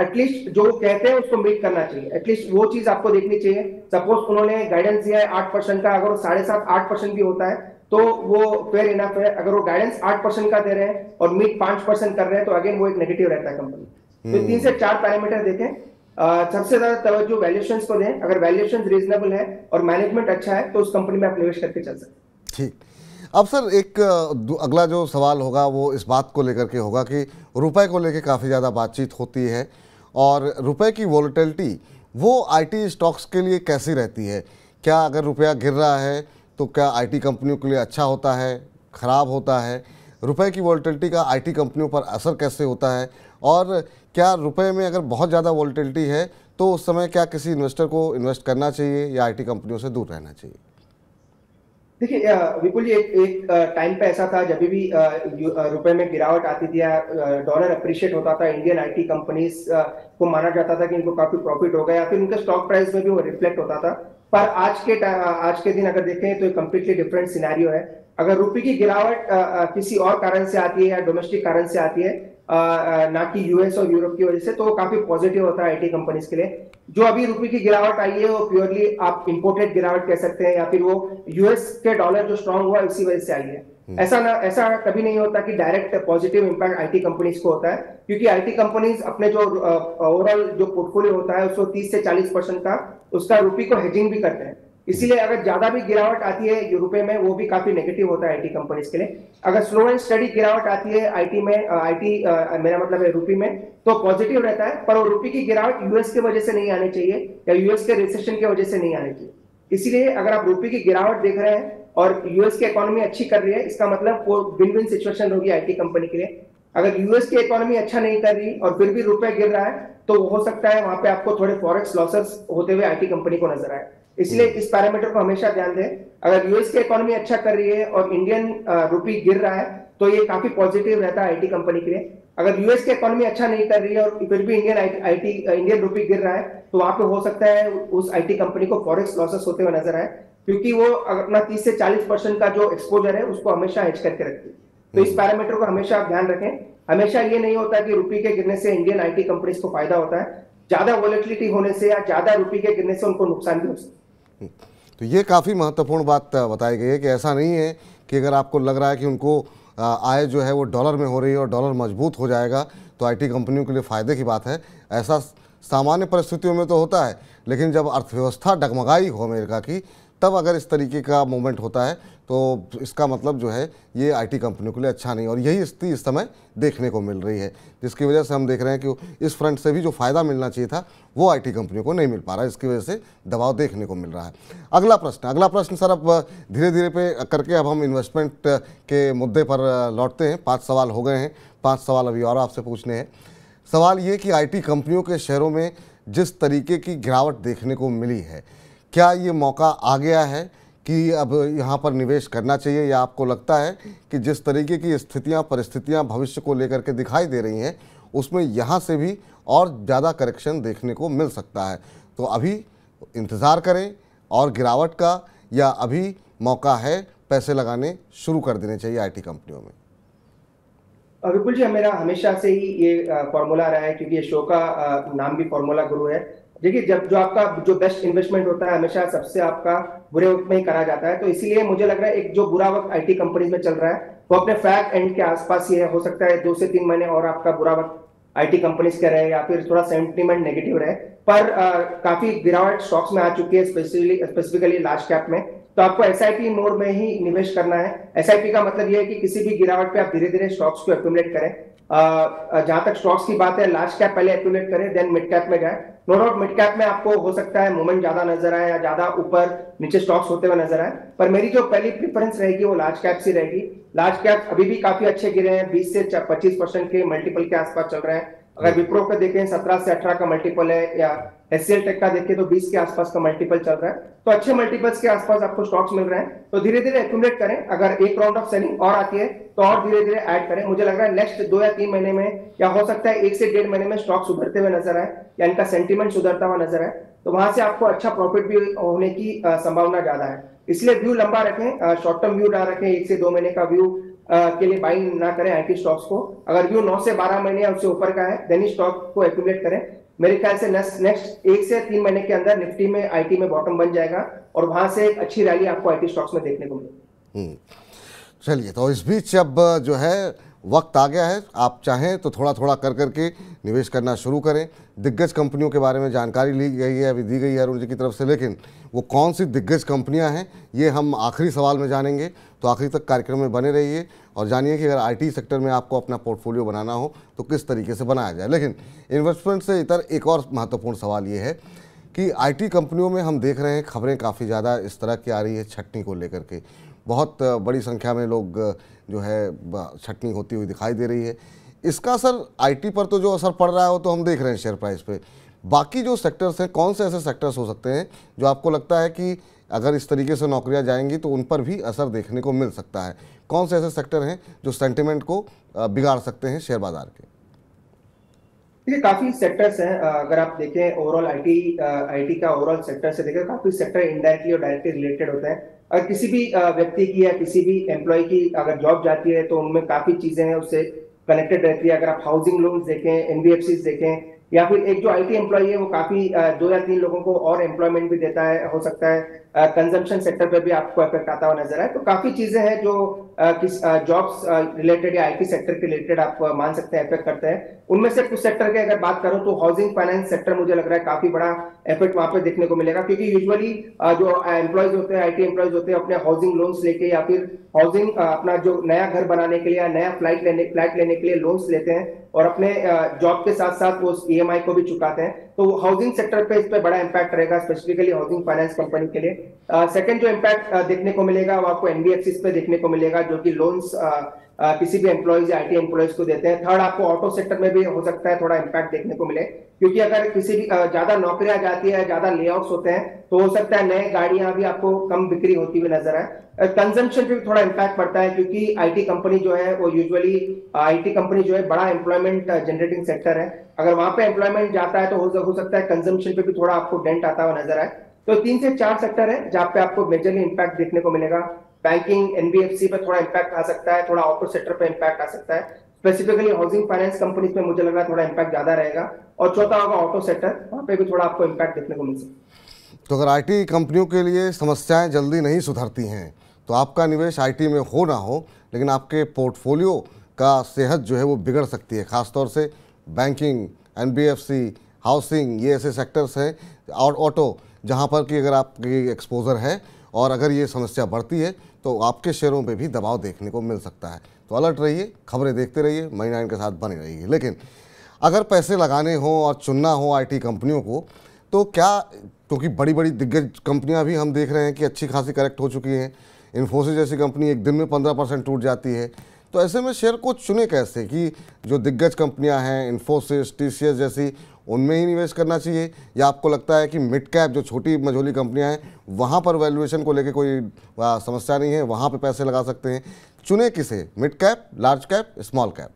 एटलीस्ट जो कहते हैं उसको मीट करना चाहिए। एटलीस्ट वो चीज आपको देखनी चाहिए। सपोज उन्होंने गाइडेंस दिया है 8% का, अगर वो 7.5-8% भी होता है तो वो फेयर इनफ है। अगर वो गाइडेंस 8% का दे रहे हैं और मीट 5% कर रहे हैं तो अगेन वो एक नेगेटिव रहता है कंपनी। तो 3 से 4 पैरामीटर देखें। सबसे ज्यादा तवज्जो वैल्यूएशंस को दें। अगर वैल्यूएशंस रीजनेबल है और मैनेजमेंट अच्छा है तो उस कंपनी में आप निवेश करके चल सकते हैं। ठीक, अब सर एक अगला जो सवाल होगा वो इस बात को लेकर के होगा कि रुपए को लेकर काफ़ी ज़्यादा बातचीत होती है और रुपए की वॉलेटिलिटी वो आईटी स्टॉक्स के लिए कैसी रहती है? क्या अगर रुपया गिर रहा है तो क्या आईटी कंपनियों के लिए अच्छा होता है, ख़राब होता है? रुपए की वॉलेटिलिटी का आईटी कंपनियों पर असर कैसे होता है? और क्या रुपए में अगर बहुत ज़्यादा वॉलेटिलिटी है तो उस समय क्या किसी इन्वेस्टर को इन्वेस्ट करना चाहिए या आईटी कंपनियों से दूर रहना चाहिए? देखिए विपुल जी, एक टाइम पे ऐसा था जब भी रुपए में गिरावट आती थी या डॉलर अप्रिशिएट होता था, इंडियन आईटी कंपनीज को माना जाता था कि इनको काफी प्रॉफिट हो गया या फिर उनके स्टॉक प्राइस में भी वो रिफ्लेक्ट होता था। पर आज के दिन अगर देखें तो कम्प्लीटली डिफरेंट सिनेरियो है। अगर रुपये की गिरावट किसी और कारण से आती है या डोमेस्टिक कारण से आती है, ना कि यूएस और यूरोप की वजह से, तो वो काफी पॉजिटिव होता है आईटी कंपनीज के लिए। जो अभी रुपये की गिरावट आई है वो प्योरली आप इंपोर्टेड गिरावट कह सकते हैं या फिर वो यूएस के डॉलर जो स्ट्रांग हुआ इसी वजह से आई है। ऐसा कभी नहीं होता कि direct positive impact IT companies को होता है, क्योंकि आईटी कंपनीज अपने जो ओवरऑल जो पोर्टफोलियो होता है उसको 30 से 40% का उसका रुपये को हेजिंग भी करते हैं। इसीलिए अगर ज्यादा भी गिरावट आती है रुपए में वो भी काफी नेगेटिव होता है आईटी कंपनीज के लिए। अगर स्लो एंड स्टडी गिरावट आती है आईटी में, मेरा मतलब है रुपये में, तो पॉजिटिव रहता है। पर वो रुपये की गिरावट यूएस की वजह से नहीं आनी चाहिए या यूएस के रिसेशन की वजह से नहीं आनी चाहिए। इसीलिए अगर आप रुपये की गिरावट देख रहे हैं और यूएस की इकोनॉमी अच्छी कर रही है, इसका मतलब वो विन विन सिचुएशन होगी आईटी कंपनी के लिए। अगर यूएस की इकोनॉमी अच्छा नहीं कर रही और फिर भी रुपए गिर रहा है तो हो सकता है वहां पे आपको थोड़े फॉरेक्स लॉसेस होते हुए आईटी कंपनी को नजर आए। इसलिए इस पैरामीटर को हमेशा ध्यान दें। अगर यूएस की इकोनॉमी अच्छा कर रही है और इंडियन रुपये गिर रहा है तो ये काफी पॉजिटिव रहता है आईटी कंपनी के लिए। अगर यूएस की इकोनॉमी अच्छा नहीं कर रही है और फिर भी इंडियन रुपये गिर रहा है तो वहां पे हो सकता है उस आईटी कंपनी को फॉरेक्स लॉसेस होते हुए नजर आए, क्योंकि वो अपना 30 से 40% का जो एक्सपोजर है उसको हमेशा हेज करके रखती है। तो इस पैरामीटर को हमेशा आप ध्यान रखें। हमेशा ये नहीं होता कि रुपये के गिरने से इंडियन आईटी कंपनीज को फायदा होता है, ज्यादा वॉलेटिलिटी होने से या ज्यादा रुपये के गिरने से उनको नुकसान भी हो सकता है। तो ये काफ़ी महत्वपूर्ण बात बताई गई है कि ऐसा नहीं है कि अगर आपको लग रहा है कि उनको आय जो है वो डॉलर में हो रही है और डॉलर मजबूत हो जाएगा तो आईटी कंपनियों के लिए फ़ायदे की बात है। ऐसा सामान्य परिस्थितियों में तो होता है, लेकिन जब अर्थव्यवस्था डगमगाई हो अमेरिका की, तब अगर इस तरीके का मूवमेंट होता है तो इसका मतलब जो है ये आईटी कंपनियों के लिए अच्छा नहीं, और यही स्थिति इस समय देखने को मिल रही है, जिसकी वजह से हम देख रहे हैं कि इस फ्रंट से भी जो फ़ायदा मिलना चाहिए था वो आईटी कंपनियों को नहीं मिल पा रहा है, इसकी वजह से दबाव देखने को मिल रहा है। अगला प्रश्न सर, अब धीरे धीरे पे करके अब हम इन्वेस्टमेंट के मुद्दे पर लौटते हैं। 5 सवाल हो गए हैं, 5 सवाल अभी और आपसे पूछने हैं। सवाल ये कि आईटी कंपनियों के शेयरों में जिस तरीके की गिरावट देखने को मिली है, क्या ये मौका आ गया है कि अब यहाँ पर निवेश करना चाहिए, या आपको लगता है कि जिस तरीके की स्थितियाँ परिस्थितियाँ भविष्य को लेकर के दिखाई दे रही हैं उसमें यहाँ से भी और ज़्यादा करेक्शन देखने को मिल सकता है? तो अभी इंतज़ार करें और गिरावट का, या अभी मौका है पैसे लगाने शुरू कर देने चाहिए आईटी कंपनियों में? विपुल जी, मेरा हमेशा से ही ये फॉर्मूला रहा है, क्योंकि ये शो का नाम भी फॉर्मूला गुरु है। देखिए, जब जो बेस्ट इन्वेस्टमेंट होता है हमेशा सबसे आपका बुरे वक्त में ही करा जाता है। तो इसीलिए मुझे लग रहा है एक जो बुरा वक्त आईटी कंपनीज में चल रहा है वो अपने फैक्ट एंड के आसपास ही है। हो सकता है 2 से 3 महीने और आपका बुरा वक्त आईटी कंपनीज का रहे, या फिर थोड़ा सेंटिमेंट नेगेटिव रहे, पर काफी गिरावट स्टॉक्स में आ चुकी है, स्पेसिफिकली लार्ज कैप में। तो आपको एसआईपी मोड में ही निवेश करना है। एसआईपी का मतलब यह है कि किसी भी गिरावट पे आप धीरे धीरे स्टॉक्स को एक्यूमुलेट करें। जहां तक स्टॉक्स की बात है, लार्ज कैप पहले एक्यूमुलेट करें, देन मिड कैप में जाए। नो डाउट मिड कैप में आपको हो सकता है मूवमेंट ज्यादा नजर आए या ज्यादा ऊपर नीचे स्टॉक्स होते हुए नजर आए, पर मेरी जो पहली प्रेफरेंस रहेगी वो लार्ज कैप से रहेगी। लार्ज कैप अभी भी काफी अच्छे गिरे हैं, 20 से 25% के मल्टीपल के आसपास चल रहे हैं। अगर विप्रो का देखें 17 से 18 का मल्टीपल है, या एचसीएल टेक का देखें तो 20 के आसपास का मल्टीपल चल रहा है। तो अच्छे मल्टीपल्स के आसपास आपको स्टॉक्स मिल रहे हैं, तो धीरे धीरे एक्यूमुलेट करें। अगर एक राउंड ऑफ सेलिंग और आती है तो और धीरे धीरे ऐड करें। मुझे लग रहा है नेक्स्ट 2 या 3 महीने में, या हो सकता है 1 से 1.5 महीने में स्टॉक सुधरते हुए नजर आए, या इनका सेंटीमेंट सुधरता हुआ नजर आए, तो वहां से आपको अच्छा प्रॉफिट भी होने की संभावना ज्यादा है। इसलिए व्यू लंबा रखें, शॉर्ट टर्म व्यू ना रखें। 1 से 2 महीने का व्यू के लिए बाइंग ना करें आईटी स्टॉक्स को। अगर व्यू 9 से 12 महीने या उससे ऊपर का है, देन ही स्टॉक को एक्यूमुलेट करें। मेरे ख्याल से नेक्स्ट 1 से 3 महीने के अंदर निफ्टी में आईटी में बॉटम बन जाएगा, और वहां से एक अच्छी रैली आपको आईटी स्टॉक्स में देखने को मिलेगी। चलिए, तो इस बीच अब जो है वक्त आ गया है, आप चाहें तो थोड़ा थोड़ा कर करके निवेश करना शुरू करें। दिग्गज कंपनियों के बारे में जानकारी ली गई है, अभी दी गई है अरुण जी की तरफ से, लेकिन वो कौन सी दिग्गज कंपनियां हैं ये हम आखिरी सवाल में जानेंगे। तो आखिरी तक कार्यक्रम में बने रहिए और जानिए कि अगर आईटी सेक्टर में आपको अपना पोर्टफोलियो बनाना हो तो किस तरीके से बनाया जाए। लेकिन इन्वेस्टमेंट से इतर एक और महत्वपूर्ण सवाल ये है कि आईटी कंपनियों में हम देख रहे हैं खबरें काफ़ी ज़्यादा इस तरह की आ रही है छटनी को लेकर के। बहुत बड़ी संख्या में लोग जो है छटनी होती हुई दिखाई दे रही है। इसका असर आईटी पर तो जो असर पड़ रहा है वो तो हम देख रहे हैं शेयर प्राइस पे। बाकी जो सेक्टर्स हैं, कौन से ऐसे सेक्टर्स हो सकते हैं जो आपको लगता है कि अगर इस तरीके से नौकरियां जाएंगी तो उन पर भी असर देखने को मिल सकता है? कौन से ऐसे सेक्टर हैं जो सेंटिमेंट को बिगाड़ सकते हैं शेयर बाजार के? देखिए, काफी सेक्टर्स हैं। अगर आप देखें ओवरऑल आईटी का ओवरऑल सेक्टर से देखें, काफी सेक्टर इनडायरेक्टली और डायरेक्टली रिलेटेड होते हैं। अगर किसी भी व्यक्ति की या किसी भी एम्प्लॉय की अगर जॉब जाती है तो उनमें काफी चीजें हैं उससे कनेक्टेड रहती है। अगर आप हाउसिंग लोन्स देखें, एनबीएफसीज देखें, या फिर एक जो आईटी एम्प्लॉय है वो काफी 2 या 3 लोगों को और एम्प्लॉयमेंट भी देता है, हो सकता है कंजम्पशन सेक्टर पे भी आपको इफेक्ट आता हुआ नजर आए। तो काफी चीजें हैं जो किस जॉब्स रिलेटेड या आईटी सेक्टर के रिलेटेड आप मान सकते हैं इफेक्ट करते हैं। उनमें से कुछ सेक्टर के अगर बात करूं तो हाउसिंग फाइनेंस सेक्टर मुझे लग रहा है काफी बड़ा इफेक्ट वहां पे देखने को मिलेगा, क्योंकि यूजुअली जो एम्प्लॉयज होते हैं, आईटी एम्प्लॉयज होते हैं, अपने हाउसिंग लोन्स लेके या फिर हाउसिंग अपना जो नया घर बनाने के लिए या नया फ्लैट लेने के लिए लोन्स लेते हैं और अपने जॉब के साथ साथ वो ईएमआई को भी चुकाते हैं। तो हाउसिंग सेक्टर पे इस पे बड़ा इंपैक्ट रहेगा, स्पेसिफिकली हाउसिंग फाइनेंस कंपनी के लिए। सेकंड जो इंपैक्ट देखने को मिलेगा वो आपको एनबीएफसी पे देखने को मिलेगा, जो कि लोन्स किसी भी एम्प्लॉयज या आईटी एम्प्लॉयज को देते हैं। थर्ड, आपको ऑटो सेक्टर में भी हो सकता है थोड़ा इंपैक्ट देखने को मिले, क्योंकि अगर किसी भी ज्यादा नौकरियां जाती है, ज्यादा लेआउट्स होते हैं, तो हो सकता है नए गाड़ियां भी आपको कम बिक्री होती हुई नजर आए। कंजम्पशन पे भी थोड़ा इंपैक्ट पड़ता है, क्योंकि आईटी कंपनी जो है वो यूजुअली आईटी कंपनी जो है बड़ा एम्प्लॉयमेंट जनरेटिंग सेक्टर है। अगर वहां पे एम्प्लॉयमेंट जाता है तो हो सकता है कंजम्पशन पे भी थोड़ा आपको डेंट आता हुआ नजर आए। तो 3 से 4 सेक्टर है जहां पे आपको मेजरली इंपैक्ट देखने को मिलेगा। बैंकिंग, एनबीएफसी पे थोड़ा इंपैक्ट आ सकता है, थोड़ा ऑटो सेक्टर पे इंपैक्ट आ सकता है, स्पेसिफिकली हाउसिंग फाइनेंस कंपनी पे मुझे लग रहा है थोड़ा इंपैक्ट ज्यादा रहेगा, और चौथा होगा ऑटो सेक्टर, वहां पे भी थोड़ा आपको इंपैक्ट देखने को मिल सकता है। तो अगर आईटी कंपनियों के लिए समस्याएं जल्दी नहीं सुधरती हैं तो आपका निवेश आईटी में हो ना हो, लेकिन आपके पोर्टफोलियो का सेहत जो है वो बिगड़ सकती है। ख़ासतौर से बैंकिंग, एनबीएफसी, हाउसिंग, ये ऐसे सेक्टर्स हैं और ऑटो, जहाँ पर कि अगर आपकी एक्सपोजर है और अगर ये समस्या बढ़ती है तो आपके शेयरों पे भी दबाव देखने को मिल सकता है। तो अलर्ट रहिए, खबरें देखते रहिए, मनी 9 के साथ बने रहिए। लेकिन अगर पैसे लगाने हों और चुनना हो आईटी कंपनियों को, तो क्या, क्योंकि बड़ी बड़ी दिग्गज कंपनियां भी हम देख रहे हैं कि अच्छी खासी करेक्ट हो चुकी हैं। इन्फोसिस जैसी कंपनी एक दिन में 15% टूट जाती है। तो ऐसे में शेयर को चुने कैसे कि जो दिग्गज कंपनियां हैं, इन्फोसिस, टीसीएस जैसी, उनमें ही निवेश करना चाहिए, या आपको लगता है कि मिड कैप जो छोटी मझोली कंपनियां हैं वहाँ पर वैल्यूएशन को लेकर कोई समस्या नहीं है, वहाँ पे पैसे लगा सकते हैं? चुने किसे, mid cap, large cap, small cap?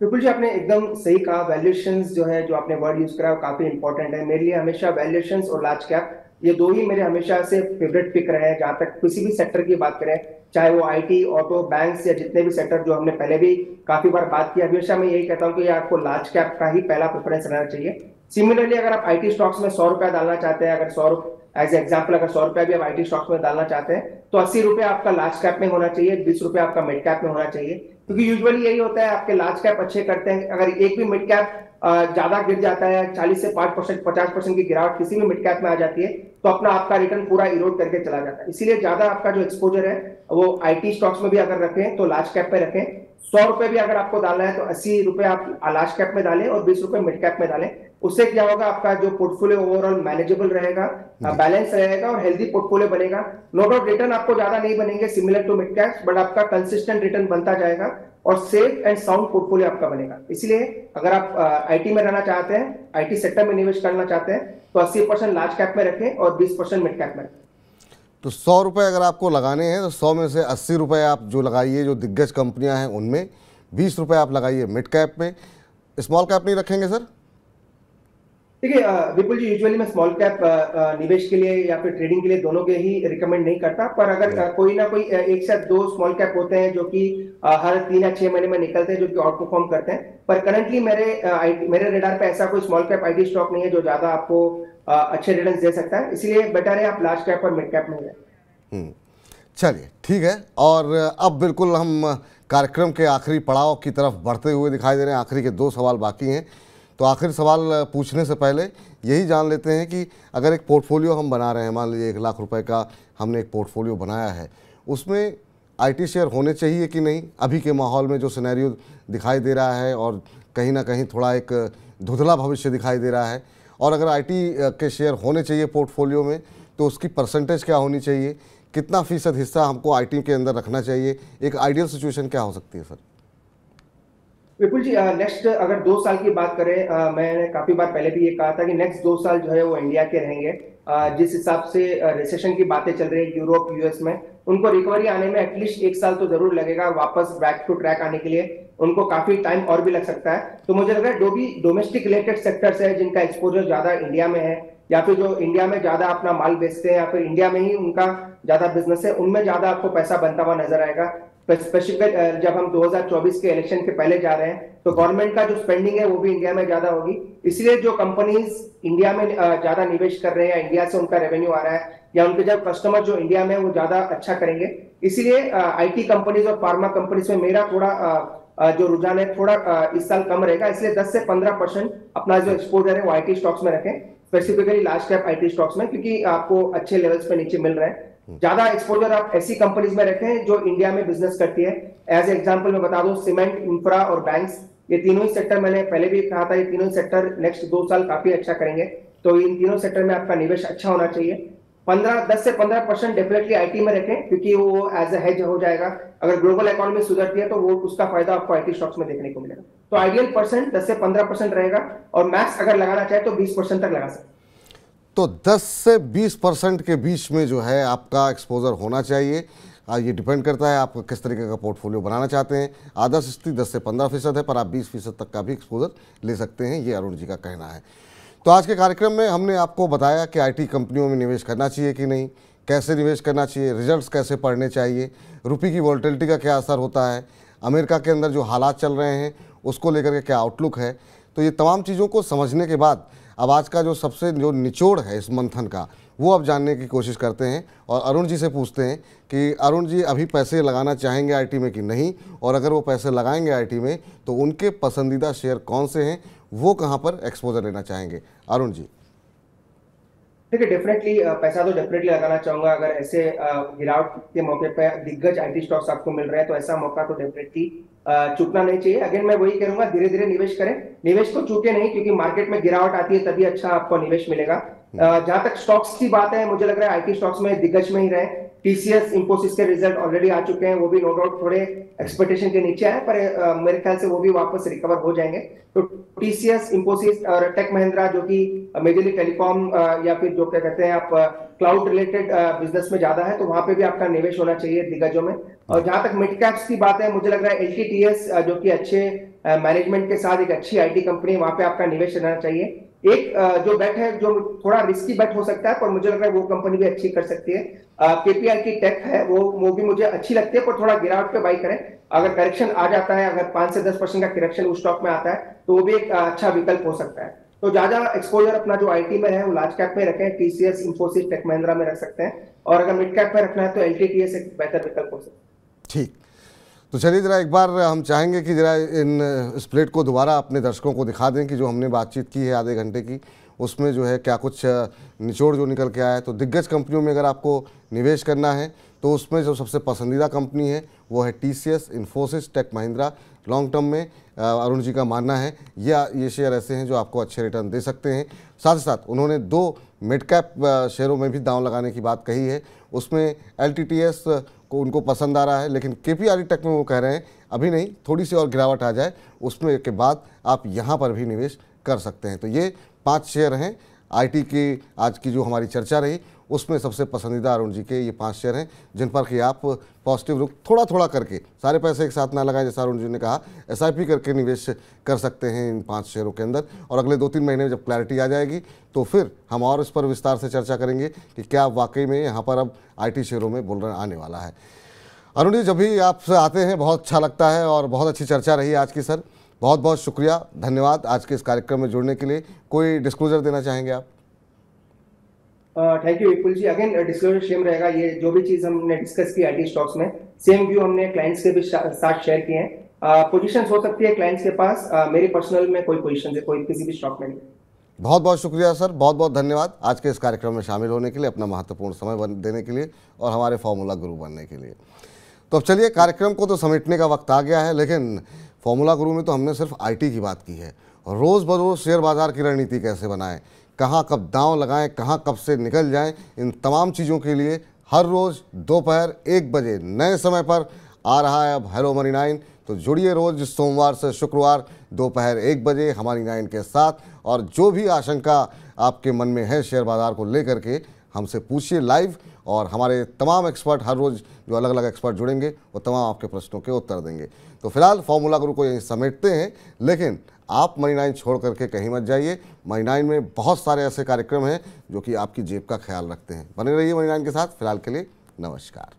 बिल्कुल जी, आपने एकदम सही कहा। वैल्यूएशंस जो है, जो आपने वर्ड यूज करा, वो काफी इंपॉर्टेंट है मेरे लिए। हमेशा वैल्यूएशंस और लार्ज कैप, ये दो ही मेरे हमेशा से फेवरेट पिक रहे हैं। जहां तक किसी भी सेक्टर की बात करें, चाहे वो आईटी, ऑटो, बैंक्स या जितने भी सेक्टर जो हमने पहले भी काफी बार बात की, हमेशा मैं यही कहता हूं कि आपको लार्ज कैप का ही पहला प्रेफरेंस रहना चाहिए। सिमिलरली अगर आप आईटी स्टॉक्स में 100 रुपया डालना चाहते हैं, अगर 100 एज एग्जाम्पल अगर 100 रुपया भी आप आईटी स्टॉक्स में डालना चाहते हैं, तो 80 रुपया आपका लार्ज कैप में होना चाहिए, 20 रुपया आपका मिड कैप में होना चाहिए। क्योंकि यूजुअली यही होता है, आपके लार्ज कैप अच्छे करते हैं, अगर एक भी मिड कैप ज्यादा गिर जाता है, 40 से 5%, 50% की गिरावट किसी भी मिड कैप में आ जाती है, तो अपना आपका रिटर्न पूरा इरोड करके चला जाता है। इसीलिए ज्यादा आपका जो एक्सपोजर है वो आईटी स्टॉक्स में भी अगर रखें तो लार्ज कैप पे रखें। 100 रुपए भी अगर आपको डालना है तो 80 रुपए आप लार्ज कैप में डालें और 20 रुपए मिड कैप में डालें। उससे क्या होगा, आपका जो पोर्टफोलियो ओवरऑल मैनेजेबल रहेगा, बैलेंस रहेगा और हेल्दी पोर्टफोलियो बनेगा। नो डाउट रिटर्न आपको ज्यादा नहीं बनेंगे similar to mid cap, but आपका कंसिस्टेंट रिटर्न बनता जाएगा और सेफ एंड साउंड पोर्टफोलियो आपका बनेगा। इसलिए अगर आप आईटी में रहना चाहते हैं, आईटी सेक्टर में निवेश करना चाहते हैं, तो 80% लार्ज कैप में रखें और 20% मिड कैप में रखें। तो 100 रुपये अगर आपको लगाने हैं तो 100 में से 80 रुपये आप जो लगाइए जो दिग्गज कंपनियां हैं उनमें, 20 रुपये आप लगाइए मिड कैप में। स्मॉल कैप नहीं रखेंगे सर? देखिए विपुल जी, यूजुअली मैं स्मॉल कैप निवेश के लिए या फिर ट्रेडिंग के लिए दोनों के ही रिकमेंड नहीं करता, पर अगर कोई ना कोई एक से दो स्मॉल कैप होते हैं जो कि हर 3 या 6 महीने में निकलते हैं, जो कि आउट परफॉर्म करते हैं। पर करंटली मेरे रेडार पे ऐसा कोई स्मॉल कैप आईटी स्टॉक नहीं है जो ज्यादा आपको अच्छे रिटर्न दे सकता है। इसलिए बेटर है आप लार्ज कैप और मिड कैप में जाए। चलिए ठीक है, और अब बिल्कुल हम कार्यक्रम के आखिरी पड़ाव की तरफ बढ़ते हुए दिखाई दे रहे हैं। आखिरी के 2 सवाल बाकी हैं, तो आखिरी सवाल पूछने से पहले यही जान लेते हैं कि अगर एक पोर्टफोलियो हम बना रहे हैं, मान लीजिए 1 लाख रुपए का हमने एक पोर्टफोलियो बनाया है, उसमें आईटी शेयर होने चाहिए कि नहीं? अभी के माहौल में जो सिनेरियो दिखाई दे रहा है और कहीं ना कहीं थोड़ा एक धुंधला भविष्य दिखाई दे रहा है, और अगर आईटी के शेयर होने चाहिए पोर्टफोलियो में तो उसकी परसेंटेज क्या होनी चाहिए, कितना फीसद हिस्सा हमको आईटी के अंदर रखना चाहिए, एक आइडियल सिचुएशन क्या हो सकती है सर? विपुल जी, नेक्स्ट अगर 2 साल की बात करें, मैंने काफी बार पहले भी ये कहा था कि नेक्स्ट 2 साल जो है वो इंडिया के रहेंगे। जिस हिसाब से रिसेशन की बातें चल रही है यूरोप, यूएस में, उनको रिकवरी आने में एटलीस्ट 1 साल तो जरूर लगेगा, वापस बैक टू ट्रैक आने के लिए उनको काफी टाइम और भी लग सकता है। तो मुझे लग रहा है जो भी डोमेस्टिक रिलेटेड सेक्टर्स है जिनका एक्सपोजर ज्यादा इंडिया में है, या फिर जो इंडिया में ज्यादा अपना माल बेचते हैं, या फिर इंडिया में ही उनका ज्यादा बिजनेस है, उनमें ज्यादा आपको पैसा बनता हुआ नजर आएगा। स्पेसिफिक जब हम 2024 के इलेक्शन के पहले जा रहे हैं तो गवर्नमेंट का जो स्पेंडिंग है वो भी इंडिया में ज्यादा होगी। इसलिए जो कंपनीज इंडिया में ज्यादा निवेश कर रहे हैं, इंडिया से उनका रेवेन्यू आ रहा है, या उनके जब कस्टमर जो इंडिया में वो ज्यादा अच्छा करेंगे। इसलिए आईटी कंपनीज और फार्मा कंपनीज में मेरा थोड़ा जो रुझान है थोड़ा इस साल कम रहेगा। इसलिए 10 से 15% अपना जो एक्सपोजर है वो आईटी स्टॉक्स में रखें, specifically large cap IT stocks में, क्योंकि आपको अच्छे लेवल्स पे नीचे मिल रहे हैं। ज्यादा एक्सपोजर आप ऐसी कंपनीज में रखें जो इंडिया में बिजनेस करती है। एज एग्जांपल मैं बता दूं, सीमेंट, इंफ्रा और बैंक्स, ये तीनों ही सेक्टर, मैंने पहले भी कहा था, ये तीनों सेक्टर नेक्स्ट 2 साल काफी अच्छा करेंगे। तो इन तीनों सेक्टर में आपका निवेश अच्छा होना चाहिए। 10 से 15% डेफिनेटली आईटी में रखें, क्योंकि वो एज ए हेज हो जाएगा। अगर ग्लोबल इकोनॉमी सुधरती है तो वो उसका फायदा आपको आईटी स्टॉक्स में देखने को मिलेगा। तो आइडियल परसेंट 10 से 15% रहेगा, और मैक्स अगर लगाना चाहे तो 20% तक लगा सकते। तो 10 से 20% के बीच में जो है आपका एक्सपोजर होना चाहिए। ये डिपेंड करता है आप किस तरीके का पोर्टफोलियो बनाना चाहते हैं। आदर्श स्थिति 10 से 15% है, पर आप 20% तक का भी एक्सपोजर ले सकते हैं, ये अरुण जी का कहना है। तो आज के कार्यक्रम में हमने आपको बताया कि आईटी कंपनियों में निवेश करना चाहिए कि नहीं, कैसे निवेश करना चाहिए, रिजल्ट्स कैसे पढ़ने चाहिए, रुपये की वॉलेटिलिटी का क्या असर होता है, अमेरिका के अंदर जो हालात चल रहे हैं उसको लेकर के क्या आउटलुक है। तो ये तमाम चीज़ों को समझने के बाद अब आज का जो सबसे जो निचोड़ है इस मंथन का, वो अब जानने की कोशिश करते हैं और अरुण जी से पूछते हैं कि अरुण जी अभी पैसे लगाना चाहेंगे आईटी में कि नहीं, और अगर वो पैसे लगाएंगे आईटी में तो उनके पसंदीदा शेयर कौन से हैं, वो कहाँ पर एक्सपोजर लेना चाहेंगे। अरुण जी। देखिए डेफिनेटली पैसा तो डेफिनेटली लगाना चाहूंगा। अगर ऐसे गिरावट के मौके पे दिग्गज आईटी स्टॉक्स आपको मिल रहे हैं तो ऐसा मौका तो डेफिनेटली चूकना नहीं चाहिए। अगेन मैं वही करूंगा, धीरे धीरे निवेश करें, निवेश को चूके नहीं, क्योंकि मार्केट में गिरावट आती है तभी अच्छा आपको निवेश मिलेगा। जहां तक स्टॉक्स की बात है, मुझे लग रहा है आईटी स्टॉक्स में दिग्गज में ही रहे। टीसीएस इंफोसिस के रिजल्ट ऑलरेडी आ चुके हैं, वो भी नो डाउट थोड़े एक्सपेक्टेशन के नीचे आए, पर मेरे ख्याल से वो भी वापस रिकवर हो जाएंगे। तो टीसीएस, इंफोसिस और टेक महिंद्रा जो कि मेजरली टेलीकॉम या फिर जो क्या कहते हैं आप क्लाउड रिलेटेड बिजनेस में ज्यादा है, तो वहां पे भी आपका निवेश होना चाहिए दिग्गजों में। और जहां तक मिड कैप्स की बात है, मुझे लग रहा है एलटीटीएस जो कि अच्छे मैनेजमेंट के साथ एक अच्छी आईटी कंपनी, वहां पे आपका निवेश रहना चाहिए। एक जो बेट है जो थोड़ा रिस्की बेट हो सकता है, पर मुझे लग रहा है वो कंपनी भी अच्छी कर सकती है, केपीआई की टेक है, वो भी मुझे अच्छी लगती है, पर थोड़ा गिरावट पे बाई करें। अगर करेक्शन आ जाता है, अगर 5 से 10% का करेक्शन उस स्टॉक में आता है, तो वो भी एक अच्छा विकल्प हो सकता है। तो ज्यादा एक्सपोजर अपना जो आईटी में है वो लार्ज कैप में रखें, टीसीएस, इंफोसिस, टेक महिंद्रा में रख सकते हैं, और अगर मिड कैप में रखना है तो एलटीटीएस एक बेहतर विकल्प हो सकता है। ठीक, तो चलिए ज़रा एक बार हम चाहेंगे कि ज़रा इन स्प्लिट को दोबारा अपने दर्शकों को दिखा दें कि जो हमने बातचीत की है आधे घंटे की, उसमें जो है क्या कुछ निचोड़ जो निकल के आया है। तो दिग्गज कंपनियों में अगर आपको निवेश करना है तो उसमें जो सबसे पसंदीदा कंपनी है वो है TCS, Infosys, Tech Mahindra. Long term में अरुण जी का मानना है ये शेयर ऐसे हैं जो आपको अच्छे रिटर्न दे सकते हैं। साथ ही साथ उन्होंने 2 मिड कैप शेयरों में भी दांव लगाने की बात कही है, उसमें एलटीटीएस को उनको पसंद आ रहा है, लेकिन केपीआर टेक में वो कह रहे हैं अभी नहीं, थोड़ी सी और गिरावट आ जाए उसमें के बाद आप यहाँ पर भी निवेश कर सकते हैं। तो ये 5 शेयर हैं आईटी की, आज की जो हमारी चर्चा रही उसमें सबसे पसंदीदा अरुण जी के ये 5 शेयर हैं, जिन पर कि आप पॉजिटिव रुख थोड़ा थोड़ा करके, सारे पैसे एक साथ ना लगाएं, जैसा अरुण जी ने कहा, एसआईपी करके निवेश कर सकते हैं इन 5 शेयरों के अंदर। और अगले 2-3 महीने में जब क्लैरिटी आ जाएगी तो फिर हम और इस पर विस्तार से चर्चा करेंगे कि क्या वाकई में यहाँ पर अब आईटी शेयरों में बुल रन आने वाला है। अरुण जी, जब भी आपसे आते हैं बहुत अच्छा लगता है और बहुत अच्छी चर्चा रही आज की सर, बहुत बहुत शुक्रिया, धन्यवाद आज के इस कार्यक्रम में जुड़ने के लिए। कोई डिस्क्लोजर देना चाहेंगे आप? Thank you Vipul ji. Again disclosure same रहेगा, ये जो भी चीज हमने डिस्कस की आईटी स्टॉक्स में, सेम व्यू हमने क्लाइंट्स के भी साथ शेयर किए हैं। पोजीशंस हो सकती है क्लाइंट्स के पास, मेरी पर्सनल में कोई पोजीशन है, कोई किसी भी स्टॉक में नहीं। बहुत बहुत शुक्रिया सर, बहुत बहुत धन्यवाद आज के इस कार्यक्रम में शामिल होने के लिए, अपना महत्वपूर्ण समय देने के लिए और हमारे फॉर्मूला गुरु बनने के लिए। तो अब चलिए, कार्यक्रम को तो समेटने का वक्त आ गया है, लेकिन फॉर्मूला गुरु में तो हमने सिर्फ आईटी की बात की है। रोज़ बरोज़ शेयर बाजार की रणनीति कैसे बनाएं, कहाँ कब दांव लगाएं, कहाँ कब से निकल जाएं, इन तमाम चीज़ों के लिए हर रोज़ दोपहर 1 बजे नए समय पर आ रहा है अब हेलो मनी 9। तो जुड़िए रोज़ सोमवार से शुक्रवार दोपहर 1 बजे हमारी 9 के साथ, और जो भी आशंका आपके मन में है शेयर बाज़ार को लेकर के हमसे पूछिए लाइव, और हमारे तमाम एक्सपर्ट हर रोज़ जो अलग अलग एक्सपर्ट जुड़ेंगे वो तमाम आपके प्रश्नों के उत्तर देंगे। तो फिलहाल फॉर्मूला गुरु को यहीं समेटते हैं, लेकिन आप मनी 9 छोड़ करके कहीं मत जाइए। मनी 9 में बहुत सारे ऐसे कार्यक्रम हैं जो कि आपकी जेब का ख्याल रखते हैं। बने रहिए मनी 9 के साथ। फिलहाल के लिए नमस्कार।